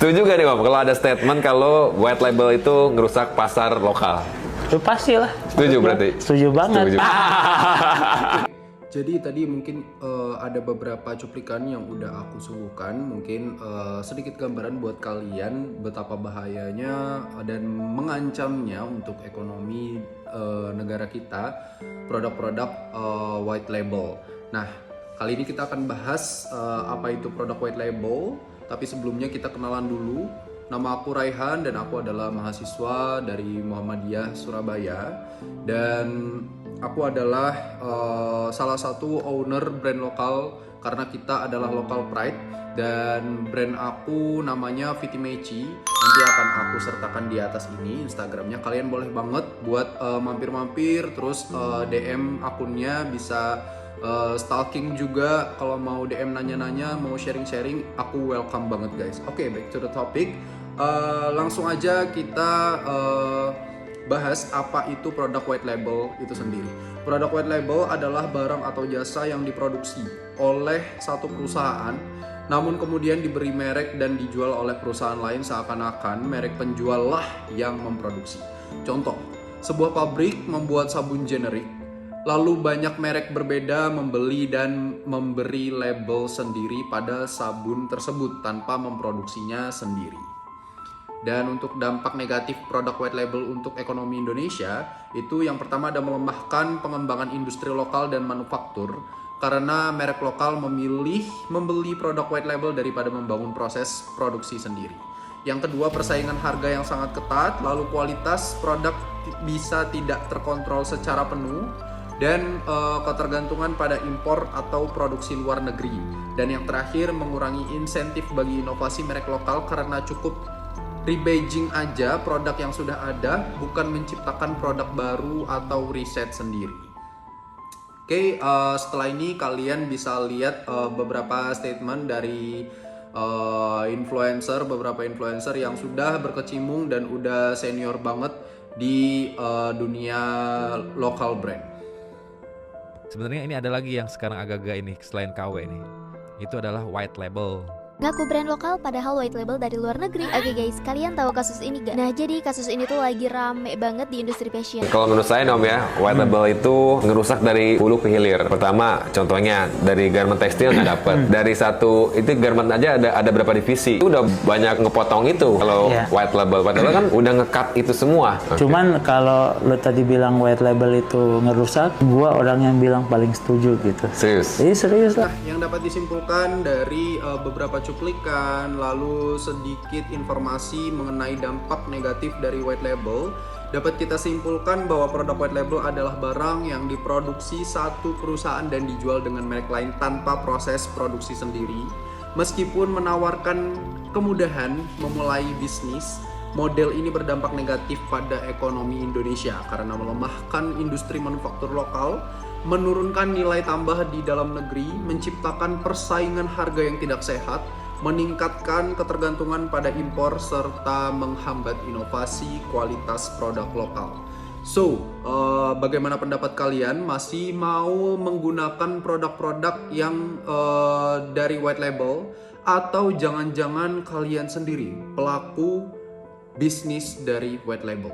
Setuju gak nih Om kalau ada statement kalau white label itu ngerusak pasar lokal? Itu pasti lah. Setuju berarti? Setuju banget. Setuju. Jadi tadi mungkin ada beberapa cuplikan yang udah aku suguhkan, mungkin sedikit gambaran buat kalian betapa bahayanya dan mengancamnya untuk ekonomi negara kita produk-produk white label. Nah, kali ini kita akan bahas apa itu produk white label, tapi sebelumnya kita kenalan dulu. Nama aku Raihan dan aku adalah mahasiswa dari Muhammadiyah Surabaya, dan aku adalah salah satu owner brand lokal karena kita adalah local pride, dan brand aku namanya Vitimeci. Nanti akan aku sertakan di atas ini Instagramnya. Kalian boleh banget buat mampir-mampir, terus DM akunnya, bisa stalking juga kalau mau DM nanya-nanya, mau sharing-sharing, aku welcome banget guys. Oke, back to the topic. Langsung aja kita bahas apa itu produk white label itu sendiri. Produk white label adalah barang atau jasa yang diproduksi oleh satu perusahaan, namun kemudian diberi merek dan dijual oleh perusahaan lain seakan-akan merek penjual lah yang memproduksi. Contoh, sebuah pabrik membuat sabun generik, lalu banyak merek berbeda membeli dan memberi label sendiri pada sabun tersebut tanpa memproduksinya sendiri. Dan untuk dampak negatif produk white label untuk ekonomi Indonesia, itu yang pertama ada melemahkan pengembangan industri lokal dan manufaktur, karena merek lokal memilih membeli produk white label daripada membangun proses produksi sendiri. Yang kedua, persaingan harga yang sangat ketat, lalu kualitas produk bisa tidak terkontrol secara penuh, dan ketergantungan pada impor atau produksi luar negeri. Dan yang terakhir, mengurangi insentif bagi inovasi merek lokal karena cukup rebadging aja produk yang sudah ada, bukan menciptakan produk baru atau riset sendiri. Oke, setelah ini kalian bisa lihat beberapa statement dari beberapa influencer yang sudah berkecimpung dan udah senior banget di dunia local brand. Sebenarnya ini ada lagi yang sekarang agak-agak ini selain KW ini. Itu adalah white label. Ngaku brand lokal padahal white label dari luar negeri. Oke guys, kalian tahu kasus ini gak? Nah, jadi kasus ini tuh lagi rame banget di industri fashion. Kalau menurut saya Om ya, white label itu ngerusak dari hulu ke hilir. Pertama, contohnya dari garment tekstil nggak dapet. Dari satu itu garment aja ada berapa divisi. Itu udah banyak ngepotong itu. Kalau white label kan udah nge-cut itu semua. Cuman kalau lo tadi bilang white label itu ngerusak, gua orang yang bilang paling setuju gitu. Serius? Serius lah. Nah, yang dapat disimpulkan dari beberapa cuplikan, lalu sedikit informasi mengenai dampak negatif dari white label, dapat kita simpulkan bahwa produk white label adalah barang yang diproduksi satu perusahaan dan dijual dengan merek lain tanpa proses produksi sendiri. Meskipun menawarkan kemudahan memulai bisnis, model ini berdampak negatif pada ekonomi Indonesia karena melemahkan industri manufaktur lokal, menurunkan nilai tambah di dalam negeri, menciptakan persaingan harga yang tidak sehat, meningkatkan ketergantungan pada impor, serta menghambat inovasi kualitas produk lokal. So, bagaimana pendapat kalian? Masih mau menggunakan produk-produk yang dari white label, atau jangan-jangan kalian sendiri pelaku bisnis dari white label?